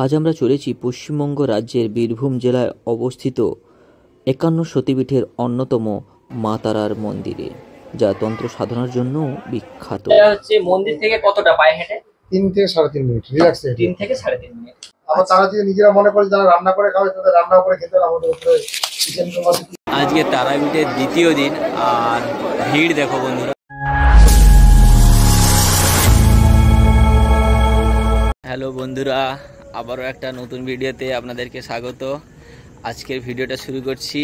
আজ আমরা চলেছি পশ্চিমবঙ্গ রাজ্যের বীরভূম জেলায় অবস্থিত ৫১ সতীপীঠের অন্যতম মা তারার মন্দিরে, যা তন্ত্র সাধনার জন্য বিখ্যাত। এটা হচ্ছে মন্দির থেকে কতটা পায়ে হেঁটে? 3 থেকে 3.5 মিনিট রিল্যাক্সে। 3 থেকে 3.5 মিনিট। আবার তারা যদি নিজেরা মনে করে যারা রান্না করে খাবে তাদের রান্না করে খেতে হবে আমাদের উপরে চিকেন। আজকে তারাপীঠের দ্বিতীয় দিন, আর ভিড় দেখো বন্ধুরা। হ্যালো বন্ধুরা, আবারও একটা নতুন ভিডিওতে আপনাদেরকে স্বাগত। আজকের ভিডিওটা শুরু করছি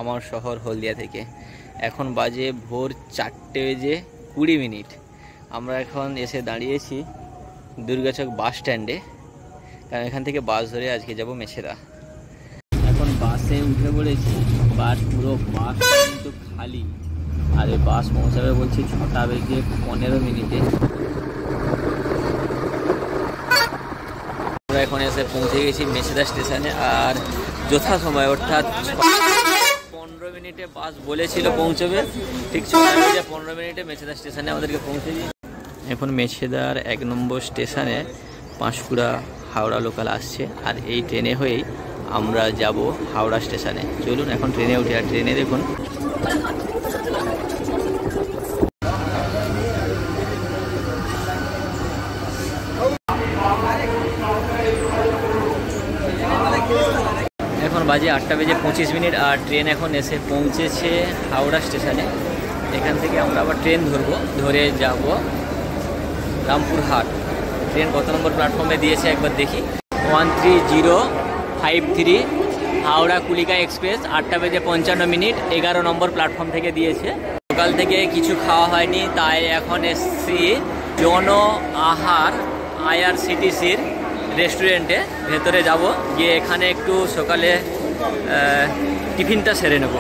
আমার শহর হলদিয়া থেকে। এখন বাজে ভোর 4:20। আমরা এখন এসে দাঁড়িয়েছি দুর্গাচক বাস স্ট্যান্ডে, কারণ এখান থেকে বাস ধরে আজকে যাব মেছেদা। এখন বাসে উঠে পড়েছি, বাস পুরো বাস কিন্তু খালি, আর এই বাস পৌঁছাবে বলছি 6:15। আমরা এখন এসে পৌঁছে গেছি মেছেদা স্টেশনে, আর যথাসময় অর্থাৎ 15 মিনিটে বাস বলেছিল পৌঁছবে, ঠিক 6:15 মেছেদা স্টেশনে আমাদেরকে পৌঁছে দিই। এখন মেছেদার 1 নম্বর স্টেশনে পাঁশকুড়া হাওড়া লোকাল আসছে, আর এই ট্রেনে হয়েই আমরা যাব হাওড়া স্টেশনে। চলুন এখন ট্রেনে উঠি। আর ট্রেনে দেখুন এখন বাজে 8:25, আর ট্রেন এখন এসে পৌঁছেছে হাওড়া স্টেশনে। এখান থেকে আমরা আবার ট্রেন ধরবো, ধরে যাব রামপুরহাট। ট্রেন কত নম্বর প্ল্যাটফর্মে দিয়েছে একবার দেখি। 13053 হাওড়া কুলিকা এক্সপ্রেস, 8:55, 11 নম্বর প্ল্যাটফর্ম থেকে দিয়েছে। সকাল থেকে কিছু খাওয়া হয়নি, তাই এখন এসছি জন আহার IRCTCর রেস্টুরেন্টে। ভেতরে যাব, গিয়ে এখানে একটু সকালে টিফিনটা সেরে নেব।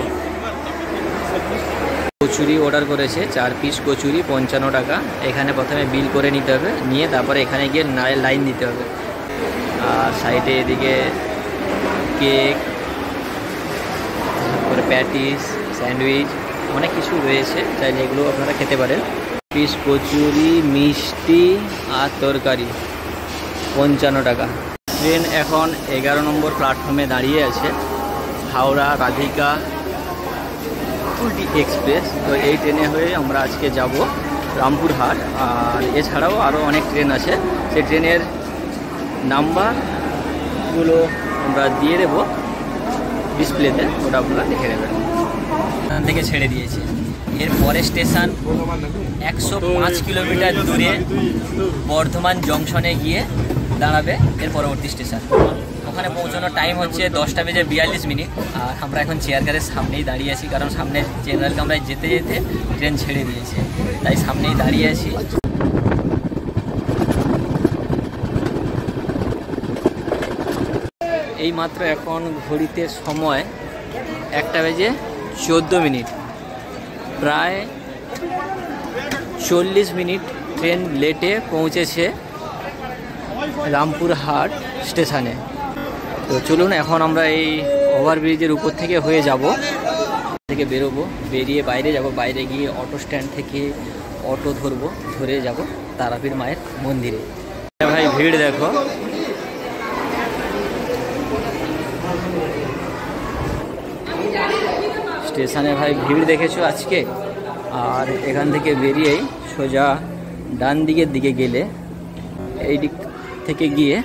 কচুরি অর্ডার করেছে, 4 পিস কচুরি, 55 টাকা। এখানে প্রথমে বিল করে নিতে হবে, নিয়ে তারপরে এখানে গিয়ে লাইন দিতে হবে। আর সাইডে এদিকে কেক, তারপরে প্যাটিস, স্যান্ডউইচ, অনেক কিছু রয়েছে, চাইলে এগুলো আপনারা খেতে পারেন। পিস কচুরি, মিষ্টি আর তরকারি, 55 টাকা। ট্রেন এখন 11 নম্বর প্ল্যাটফর্মে দাঁড়িয়ে আছে, হাওড়া রাধিকা এক্সপ্রেস। তো এই ট্রেনে হয়ে আমরা আজকে যাব রামপুরহাট। আর এছাড়াও আরও অনেক ট্রেন আছে, সেই ট্রেনের নাম্বারগুলো আমরা দিয়ে দেবো ডিসপ্লেতে, ওটা আপনারা দেখে নেবেন। এখান থেকে ছেড়ে দিয়েছে। এর পরের স্টেশন 105 কিলোমিটার দূরে বর্ধমান জংশনে গিয়ে দাঁড়াবে এর পরবর্তী স্টেশন। ওখানে পৌঁছানোর টাইম হচ্ছে 10:42। আর আমরা এখন চেয়ার কারের সামনেই দাঁড়িয়ে আছি, কারণ সামনে জেনারেল কামরায় যেতে যেতে ট্রেন ছেড়ে দিয়েছে, তাই সামনেই দাঁড়িয়ে আছি। এই মাত্র এখন ঘড়িতে সময় 1:14, প্রায় 40 মিনিট ট্রেন লেটে পৌঁছেছে রামপুরহাট স্টেশনে। তো চলুন এখন আমরা এই ওভারব্রিজের উপর থেকে হয়ে যাব, থেকে বেরোবো, বেরিয়ে বাইরে যাব, বাইরে গিয়ে অটো স্ট্যান্ড থেকে অটো ধরবো, ধরে যাব তারাপীঠ মায়ের মন্দিরে। ভাই ভিড় দেখো, স্টেশনে ভাই ভিড় দেখেছো আজকে। আর এখান থেকে বেরিয়েই সোজা ডান দিকের দিকে গেলে, এই দিক থেকে গিয়ে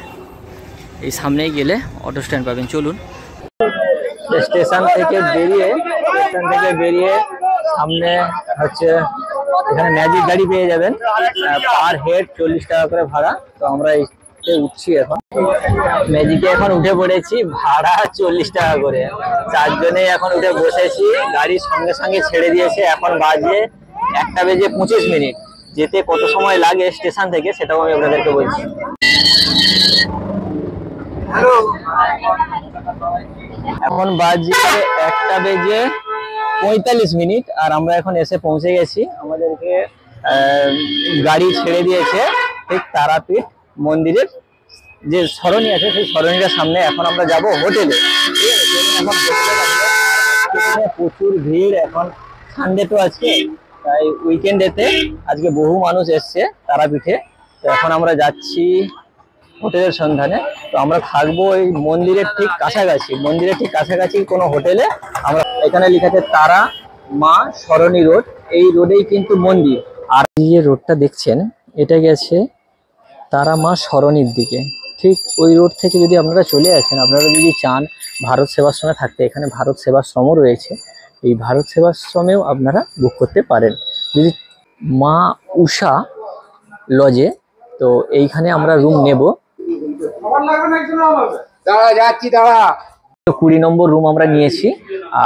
এই সামনেই গেলে অটো স্ট্যান্ড পাবেন। চলুন স্টেশন থেকে বেরিয়ে সামনে হচ্ছে এখানে ম্যাজিক গাড়ি পেয়ে যাবেন, পার হেড 40 টাকা করে ভাড়া। তো আমরা উঠছি, এখন ম্যাজিকে এখন উঠে পড়েছি, ভাড়া 40 টাকা করে। 4 জনে এখন উঠে বসেছি, গাড়ির সঙ্গে সঙ্গে ছেড়ে দিয়েছে। এখন বাজে 1:25। যেতে কত সময় লাগে স্টেশন থেকে সেটাও আমি আপনাদেরকে বলছি। এখন বাজে 1:45, আর আমরা এখন এসে পৌঁছে গেছি। আমাদেরকে গাড়ি ছেড়ে দিয়েছে ঠিক তারাপীঠ মন্দিরের যে সরণি আছে, সেই সরণিটার সামনে। এখন আমরা যাব হোটেলে। এখন প্রচুর ভিড়, এখন সানডে তো আজকে, তাই উইকেন্ডেতে আজকে বহু মানুষ এসছে তারাপীঠে। তো এখন আমরা যাচ্ছি হোটেলের সন্ধানে। তো আমরা থাকবো এই মন্দিরের ঠিক কাছাকাছি কোনো হোটেলে। আমরা এখানে লেখা আছে তারা মা সরণী রোড, এই রোডেই কিন্তু মন্দির। আর এই যে রোডটা দেখছেন এটা গেছে তারা মা সরণীর দিকে। ঠিক ওই রোড থেকে যদি আপনারা চলে আসেন, আপনারা যদি চান ভারত সেবাশ্রমে থাকতে, এখানে ভারত সেবাশ্রমও রয়েছে, এই ভারত সেবাশ্রমেও আপনারা বুক করতে পারেন। যদি মা উষা লজে, তো এইখানে আমরা রুম নেব। দাঁড়া যাচ্ছি, দাঁড়া। 20 নম্বর রুম আমরা নিয়েছি,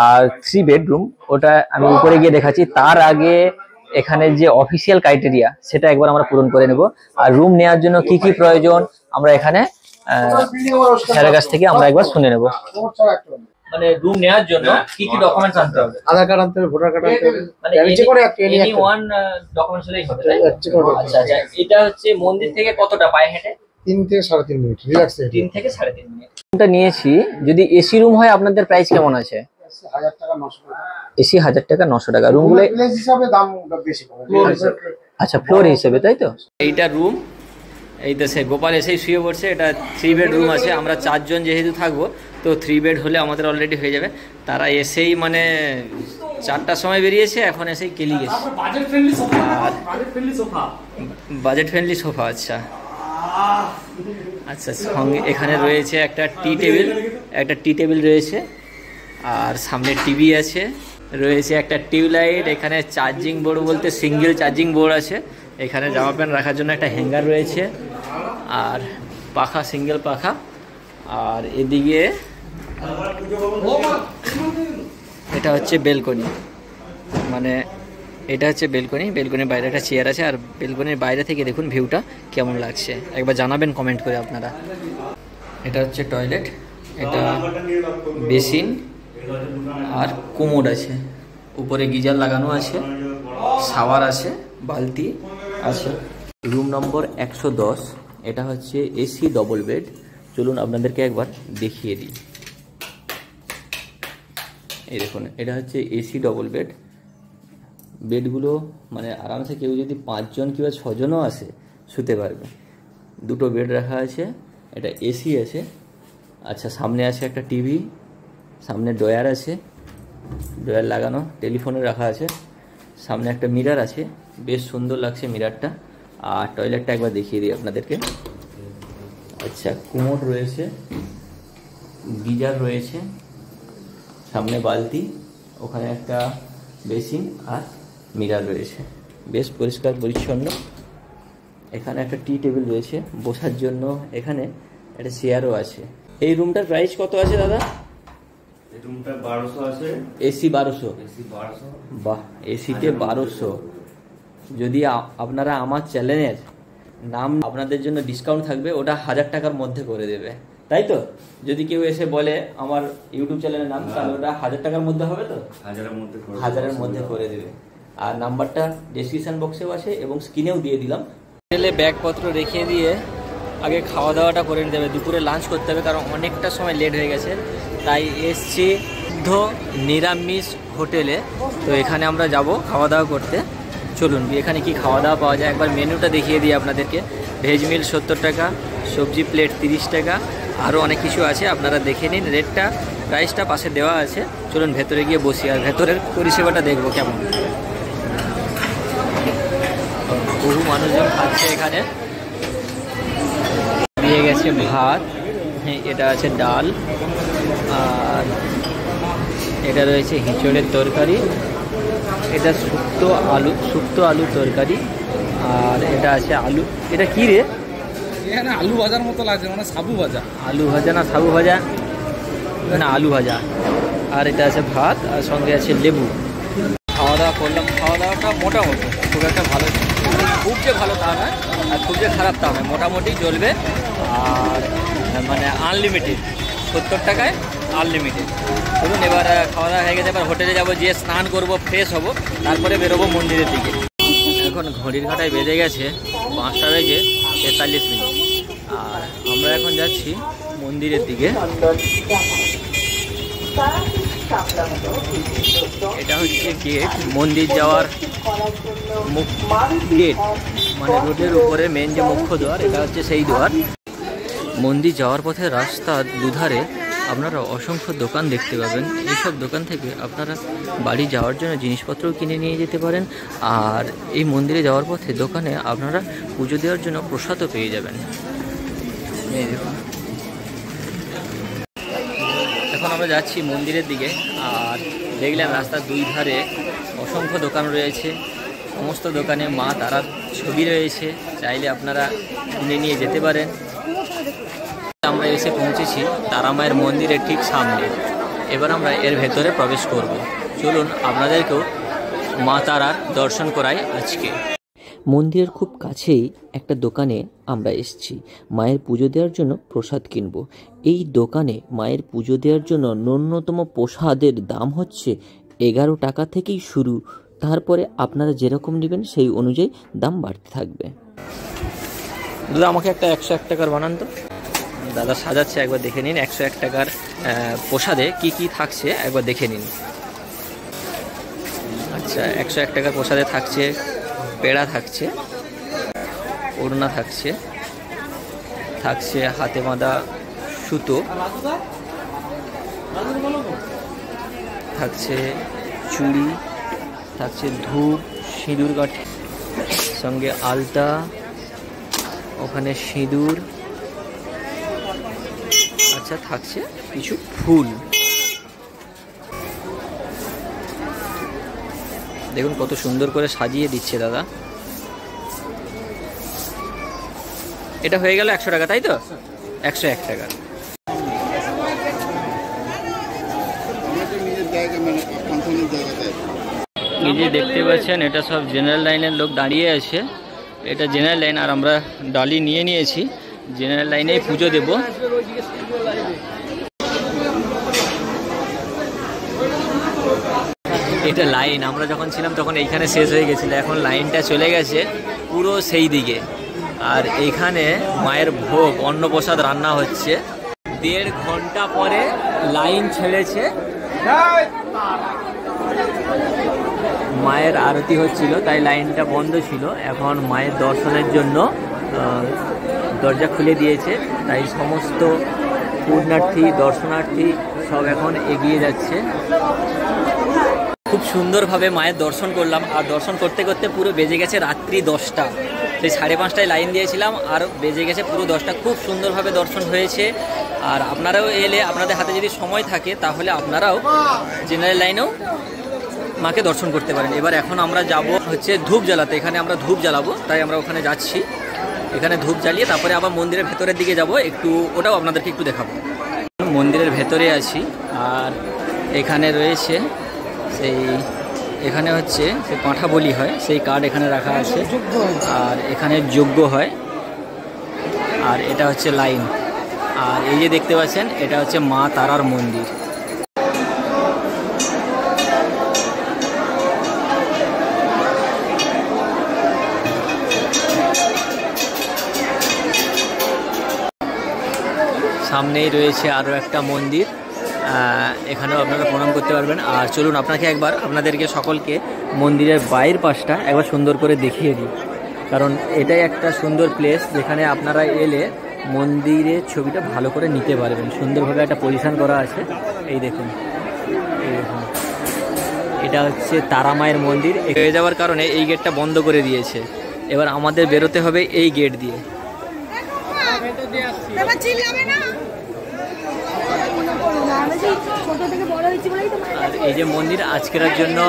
আর 3 বেডরুম, ওটা আমি উপরে গিয়ে দেখাচ্ছি। তার আগে এখানে যে অফিসিয়াল ক্রাইটেরিয়া সেটা একবার আমরা পূরণ করে নেব। আর রুম নেওয়ার জন্য কি কি প্রয়োজন আমরা এখানে স্যারের কাছ থেকে আমরা একবার শুনে নেব। মানে রুম নেওয়ার জন্য কি কি ডকুমেন্টস আনতে হবে? আধার কার্ড আনতে হবে, ভোটার কার্ড আনতে হবে, মানে যে কোনো একটা এনি ওয়ান ডকুমেন্টস হলেই হবে, তাই তো? আচ্ছা আচ্ছা, এটা হচ্ছে মন্দির থেকে কতটা পায়ে হেঁটে? 3 থেকে 3.5 মিনিট রিল্যাক্স। 3 থেকে 3.5 মিনিট। রুমটা নিয়েছি, যদি এসি রুম হয় আপনাদের প্রাইস কেমন আছে? 1000 টাকা 900 টাকা। এসি 1000 টাকা 900 টাকা। রুমগুলো প্লেস হিসাবে দাম বেশি পড়ে। আচ্ছা, ফ্লোর হিসেবে, তাই তো? এইটা রুম, এই তো সে গোপাল এসেই শুয়ে পড়ছে। এটা 3 বেডরুম আছে, আমরা 4 জন যেহেতু থাকবো, তো 3 বেড হলে আমাদের অলরেডি হয়ে যাবে। তারা এসেই মানে 4টার সময় বেরিয়েছে, এখন এসেই কেলি গেছে। বাজেট ফ্রেন্ডলি সোফা, আচ্ছা আচ্ছা। সঙ্গে এখানে রয়েছে একটা টি টেবিল রয়েছে, আর সামনে টিভি আছে, রয়েছে একটা টিউবলাইট। এখানে চার্জিং বোর্ড বলতে সিঙ্গেল চার্জিং বোর্ড আছে। এখানে জামা প্যান্ট রাখার জন্য একটা হ্যাঙ্গার রয়েছে, আর পাখা, সিঙ্গেল পাখা। আর এদিকে এটা হচ্ছে বেলকনি, মানে এটা হচ্ছে বেলকনির বাইরে একটা চেয়ার আছে। আর বেলকনির বাইরে থেকে দেখুন ভিউটা কেমন লাগছে, একবার জানাবেন কমেন্ট করে আপনারা। এটা হচ্ছে টয়লেট, এটা বেসিন আর কোমোড আছে, উপরে গিজার লাগানো আছে, শাওয়ার আছে, বালতি আছে। রুম নম্বর 110, এটা হচ্ছে এসি ডবল বেড। চলুন আপনাদেরকে একবার দেখিয়ে দিই। এই দেখুন, এটা হচ্ছে এসি ডবল বেড। বেডগুলো মানে আরামসে কেউ যদি 5 জন কিংবা 6 জনও আসে শুতে পারবে। 2টো বেড রাখা আছে, এটা এসি আছে। আচ্ছা, সামনে আছে একটা টিভি, সামনে ড্রয়ার আছে, ড্রয়ার লাগানো, টেলিফোনে রাখা আছে, সামনে একটা মিরর আছে, বেশ সুন্দর লাগছে মিররটা। আর টয়লেটটা একবার দেখিয়ে দিই আপনাদেরকে। আচ্ছা, কোমোড রয়েছে, গিজার রয়েছে, সামনে বালতি, ওখানে একটা বেসিন আর মিরর রয়েছে, বেশ পরিষ্কার পরিচ্ছন্ন। এখানে একটা টি টেবিল রয়েছে বসার জন্য, এখানে একটা চেয়ারও আছে। এই রুমটার প্রাইস কত আছে দাদা? এই রুমটা 1200 আছে। এসি 1200? এসি 1200। বাহ, এসিতে 1200। যদি আপনারা আমার চ্যানেলের নাম, আপনাদের জন্য ডিসকাউন্ট থাকবে, ওটা 1000 টাকার মধ্যে করে দেবে, তাই তো? যদি কেউ এসে বলে আমার ইউটিউব চ্যানেলের নাম, তাহলে ওটা 1000 টাকার মধ্যে হবে তো? 1000-এর মধ্যে করে দেবে। আর নাম্বারটা ডেসক্রিপশন বক্সেও আছে এবং স্ক্রিনেও দিয়ে দিলাম। হোটেলে ব্যাগপত্র রেখে দিয়ে আগে খাওয়া দাওয়াটা করে নিতে হবে, দুপুরে লাঞ্চ করতে হবে, কারণ অনেকটা সময় লেট হয়ে গেছে। তাই এসছি শুদ্ধ নিরামিষ হোটেলে। তো এখানে আমরা যাব খাওয়া দাওয়া করতে। চলুন এখানে কি খাওয়া দাওয়া পাওয়া যায় একবার মেনুটা দেখিয়ে দিই আপনাদেরকে। ভেজ মিল 70 টাকা, সবজি প্লেট 30 টাকা, আরও অনেক কিছু আছে, আপনারা দেখে নিন। রেটটা, প্রাইসটা পাশে দেওয়া আছে। চলুন ভেতরে গিয়ে বসি আর ভেতরের পরিষেবাটা দেখবো কেমন। বহু মানুষজন খাচ্ছে এখানে। দিয়ে গেছে ভাত, এটা আছে ডাল, আর এটা রয়েছে হিঁচড়ের তরকারি, এটা শুক্তো আলু তরকারি, আর এটা আছে আলু, এটা কি রে? এখানে আলু ভাজার মতো লাগছে, মানে সাবু ভাজা। আলু ভাজা না সাবু ভাজা? না, আলু ভাজা। আর এটা আছে ভাত, আর সঙ্গে আছে লেবু। খাওয়া দাওয়া করলাম, খাওয়া দাওয়াটা মোটামুটি, খুব একটা ভালো, খুব যে ভালো তা নয় আর খুব যে খারাপ তা নয়, মোটামুটি চলবে। আর মানে আনলিমিটেড, 70 টাকায় আনলিমিটেড। ধরুন এবার খাওয়া দাওয়া হয়ে গেছে, এবার হোটেলে যাবো, গিয়ে স্নান করব, ফ্রেশ হব, তারপরে বেরোবো মন্দিরের দিকে। এখন ঘড়ির কাঁটায় বেজে গেছে 5:43। আর আমরা এখন যাচ্ছি মন্দিরের দিকে। এটা হচ্ছে গেট, মন্দির যাওয়ার গেট, মানে রোডের উপরে মেন যে মুখ্য দ্বার, এটা হচ্ছে সেই দ্বার। মন্দির যাওয়ার পথে রাস্তার দুধারে আপনারা অসংখ্য দোকান দেখতে পাবেন। এইসব দোকান থেকে আপনারা বাড়ি যাওয়ার জন্য জিনিসপত্রও কিনে নিয়ে যেতে পারেন। আর এই মন্দিরে যাওয়ার পথে দোকানে আপনারা পুজো দেওয়ার জন্য প্রসাদও পেয়ে যাবেন। এই দেখুন, এখন আমরা যাচ্ছি মন্দিরের দিকে। আর দেখলাম রাস্তার দুই ধারে অসংখ্য দোকান রয়েছে। সমস্ত দোকানে মা তারার ছবি রয়েছে, চাইলে আপনারা কিনে নিয়ে যেতে পারেন। আমরা এসে পৌঁছেছি তারা মায়ের মন্দিরের ঠিক সামনে। এবার আমরা এর ভেতরে প্রবেশ করব। চলুন আপনাদেরকেও মা তারার দর্শন করাই আজকে। মন্দিরের খুব কাছেই একটা দোকানে আমরা এসেছি মায়ের পুজো দেওয়ার জন্য প্রসাদ কিনব। এই দোকানে মায়ের পুজো দেওয়ার জন্য ন্যূনতম প্রসাদের দাম হচ্ছে 11 টাকা থেকেই শুরু। তারপরে আপনারা যেরকম নেবেন সেই অনুযায়ী দাম বাড়তে থাকবে। দাদা আমাকে একটা 101 টাকার বানান তো। দাদা সাজাচ্ছে, একবার দেখে নিন 101 টাকার প্রসাদে কি কি থাকছে একবার দেখে নিন। আচ্ছা, 101 টাকার প্রসাদে থাকছে পেড়া, থাকছে ওড়না, থাকছে হাতে বাঁধা সুতো, থাকছে চুড়ি, থাকছে ধূপ, সিঁদুর কাঠি, সঙ্গে আলতা, ওখানে সিঁদুর, আচ্ছা থাকছে কিছু ফুল। দেখুন কত সুন্দর করে সাজিয়ে দিচ্ছে দাদা। এটা হয়ে গেল 100 টাকা, তাই তো? 101 টাকা। এই যে দেখতে পাচ্ছেন এটা সব জেনারেল লাইনের লোক দাঁড়িয়ে আছে। এটা জেনারেল লাইন, আর আমরা ডালি নিয়ে নিয়েছি। জেনারেল লাইনেই পুজো দেব। এটা লাইন, আমরা যখন ছিলাম তখন এইখানে শেষ হয়ে গেছিল, এখন লাইনটা চলে গেছে পুরো সেই দিকে। আর এইখানে মায়ের ভোগ অন্নপ্রসাদ রান্না হচ্ছে। 1.5 ঘন্টা পরে লাইন ছেড়েছে। মায়ের আরতি হচ্ছিল তাই লাইনটা বন্ধ ছিল। এখন মায়ের দর্শনের জন্য দরজা খুলে দিয়েছে, তাই সমস্ত পূর্ণার্থী দর্শনার্থী সব এখন এগিয়ে যাচ্ছে। খুব সুন্দরভাবে মায়ের দর্শন করলাম। আর দর্শন করতে করতে পুরো বেজে গেছে রাত্রি 10টা। সেই 5:30টায় লাইন দিয়েছিলাম আর বেজে গেছে পুরো 10টা। খুব সুন্দরভাবে দর্শন হয়েছে। আর আপনারাও এলে, আপনাদের হাতে যদি সময় থাকে তাহলে আপনারাও জেনারেল লাইনেও মাকে দর্শন করতে পারেন। এবার এখন আমরা যাব হচ্ছে ধূপ জ্বালাতে। এখানে আমরা ধূপ জ্বালাবো, তাই আমরা ওখানে যাচ্ছি। এখানে ধূপ জ্বালিয়ে তারপরে আবার মন্দিরের ভেতরের দিকে যাব, একটু ওটাও আপনাদেরকে একটু দেখাবো। মন্দিরের ভেতরে আছি। আর এখানে রয়েছে সেই, এখানে হচ্ছে সেই পাঁঠা বলি হয়, সেই কার্ড এখানে রাখা আছে। আর এখানে যজ্ঞ হয়। আর এটা হচ্ছে লাইন। আর এই যে দেখতে পাচ্ছেন এটা হচ্ছে মা তারার মন্দির। সামনেই রয়েছে আরও একটা মন্দির, এখানেও আপনারা প্রণাম করতে পারবেন। আর চলুন আপনাকে একবার, আপনাদেরকে সকলকে মন্দিরের বাইরের পাশটা একবার সুন্দর করে দেখিয়ে দিই। কারণ এটাই একটা সুন্দর প্লেস যেখানে আপনারা এলে মন্দিরের ছবিটা ভালো করে নিতে পারবেন। সুন্দরভাবে একটা পজিশন করা আছে। এই দেখুন, এই দেখুন, এটা হচ্ছে তারা মায়ের মন্দির। হয়ে যাওয়ার কারণে এই গেটটা বন্ধ করে দিয়েছে। এবার আমাদের বেরোতে হবে এই গেট দিয়ে। আর এই যে মন্দির, আজকের জন্য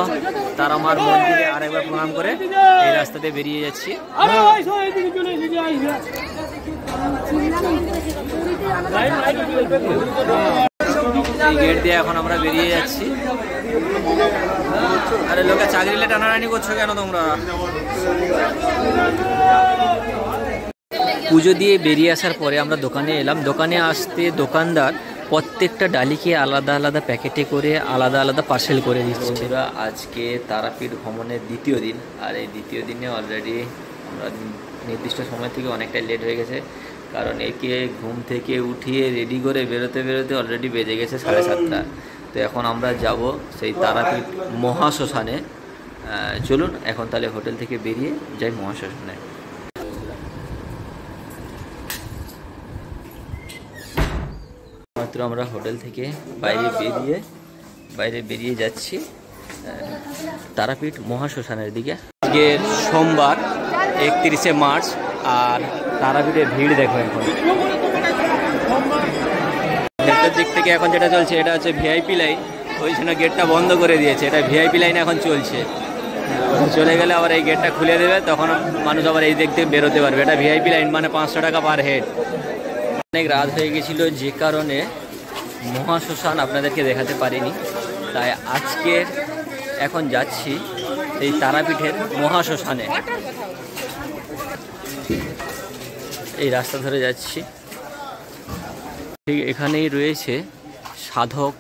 তারা মার মন্দিরে আরেকবার প্রণাম করে এই রাস্তাতে বেরিয়ে যাচ্ছি। এই গেট দিয়ে এখন আমরা বেরিয়ে যাচ্ছি। আরে লোকে চাকরিলে টানাটানি করছো কেন তোমরা? পুজো দিয়ে বেরিয়ে আসার পরে আমরা দোকানে এলাম। দোকানে আসতে দোকানদার প্রত্যেকটা ডালিকে আলাদা আলাদা প্যাকেটে করে আলাদা আলাদা পার্সেল করে দিচ্ছে। বন্ধুরা, আজকে তারাপীঠ ভ্রমণের দ্বিতীয় দিন। আর এই দ্বিতীয় দিনে অলরেডি আমরা নির্দিষ্ট সময় থেকে অনেকটাই লেট হয়ে গেছে। কারণ একে ঘুম থেকে উঠিয়ে রেডি করে বেরোতে বেরোতে অলরেডি বেজে গেছে 7:30। তো এখন আমরা যাব সেই তারাপীঠ মহাশ্মশানে। চলুন এখন তাহলে হোটেল থেকে বেরিয়ে যাই মহাশ্মশানে। মাত্র আমরা হোটেল থেকে বাইরে বেরিয়ে যাচ্ছি তারাপীঠ মহাশ্মশানের দিকে। আজকে সোমবার 31শে মার্চ, আর তারাপীঠের ভিড় দেখো। এখন গেটের দিক থেকে এখন যেটা চলছে এটা হচ্ছে ভিআইপি লাইন, ওই জন্য গেটটা বন্ধ করে দিয়েছে। এটা ভিআইপি লাইন এখন চলছে, চলে গেলে আবার এই গেটটা খুলে দেবে, তখন মানুষ আবার এই দিক থেকে বেরোতে পারবে। এটা ভিআইপি লাইন, মানে 500 টাকা পার হেড। অনেক রাত হয়ে গেছিলো, যে কারণে মহাশ্মশান আপনাদেরকে দেখাতে পারিনি, তাই আজকে এখন যাচ্ছি এই তারাপীঠের মহাশ্মশানে। এই রাস্তা ধরে যাচ্ছি, ঠিক এখানেই রয়েছে সাধক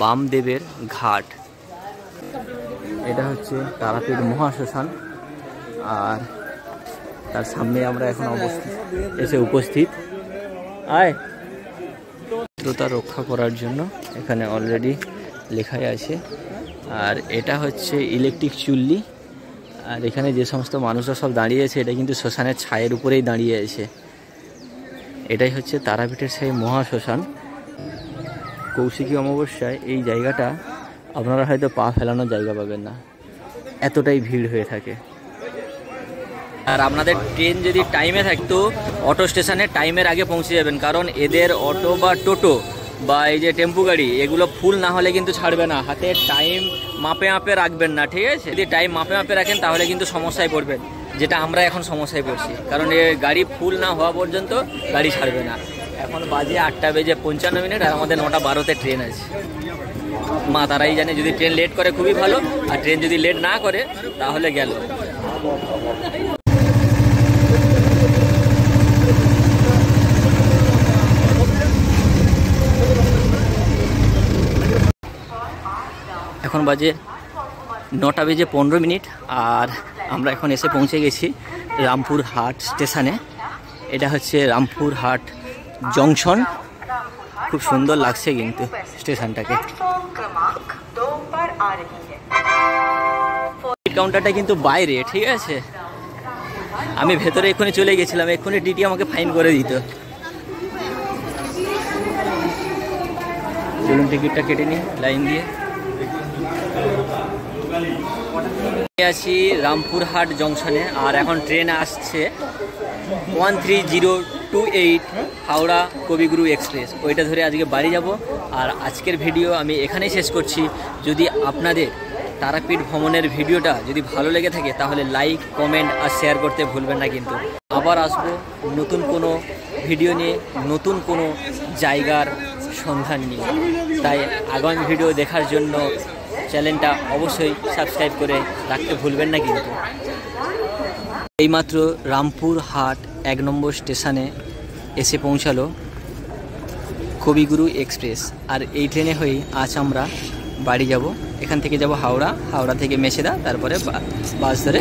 বামদেবের ঘাট। এটা হচ্ছে তারাপীঠ মহাশ্মশান, আর তার সামনে আমরা এখন উপস্থিত। পবিত্রতা রক্ষা করার জন্য এখানে অলরেডি লেখাই আছে। আর এটা হচ্ছে ইলেকট্রিক চুল্লি, আর এখানে যে সমস্ত মানুষরা সব দাঁড়িয়ে আছে এটা কিন্তু শ্মশানের ছায়ের উপরেই দাঁড়িয়ে আছে। এটাই হচ্ছে তারাপীঠের সেই মহাশ্মশান। কৌশিকী অমাবস্যায় এই জায়গাটা আপনারা হয়তো পা ফেলানোর জায়গা পাবেন না, এতটাই ভিড় হয়ে থাকে। আর আপনাদের ট্রেন যদি টাইমে থাকতো, অটো স্টেশনে টাইমের আগে পৌঁছে যাবেন, কারণ এদের অটো বা টোটো বা এই যে টেম্পু গাড়ি এগুলো ফুল না হলে কিন্তু ছাড়বে না। হাতে টাইম মাপে রাখবেন না, ঠিক আছে? যদি টাইম মাপে রাখেন তাহলে কিন্তু সমস্যায় পড়বেন, যেটা আমরা এখন সমস্যায় পড়ছি, কারণ এ গাড়ি ফুল না হওয়া পর্যন্ত গাড়ি ছাড়বে না। এখন বাজে 8:55, আর আমাদের 9:12-তে ট্রেন আছে। মা তারাই জানে, যদি ট্রেন লেট করে খুবই ভালো, আর ট্রেন যদি লেট না করে তাহলে গেল। এখন বাজে 9:15, আর আমরা এখন এসে পৌঁছে গেছি রামপুরহাট স্টেশনে। এটা হচ্ছে রামপুরহাট জংশন। খুব সুন্দর লাগছে কিন্তু স্টেশনটাকে। কাউন্টারটা কিন্তু বাইরে, ঠিক আছে? আমি ভেতরে এক্ষুনি চলে গেছিলাম, এক্ষুনি টিটি আমাকে ফাইন করে দিত। চলুন টিকিটটা কেটে নিই লাইন দিয়ে। আছি রামপুরহাট জংশনে, আর এখন ট্রেন আসছে 13028 হাওড়া কবিগুরু এক্সপ্রেস। ওইটা ধরে আজকে বাড়ি যাব। আর আজকের ভিডিও আমি এখানেই শেষ করছি। যদি আপনাদের তারাপীঠ ভ্রমণের ভিডিওটা যদি ভালো লেগে থাকে তাহলে লাইক, কমেন্ট আর শেয়ার করতে ভুলবেন না কিন্তু। আবার আসবো নতুন কোনো ভিডিও নিয়ে, নতুন কোনো জায়গার সন্ধান নিয়ে। তাই আগামী ভিডিও দেখার জন্য চ্যানেলটা অবশ্যই সাবস্ক্রাইব করে রাখতে ভুলবেন না কিন্তু। এইমাত্র রামপুরহাট 1 নম্বর স্টেশনে এসে পৌঁছালো কবিগুরু এক্সপ্রেস। আর এই ট্রেনে হয়েই আজ আমরা বাড়ি যাব। এখান থেকে যাব হাওড়া, হাওড়া থেকে মেছেদা, তারপরে বাস ধরে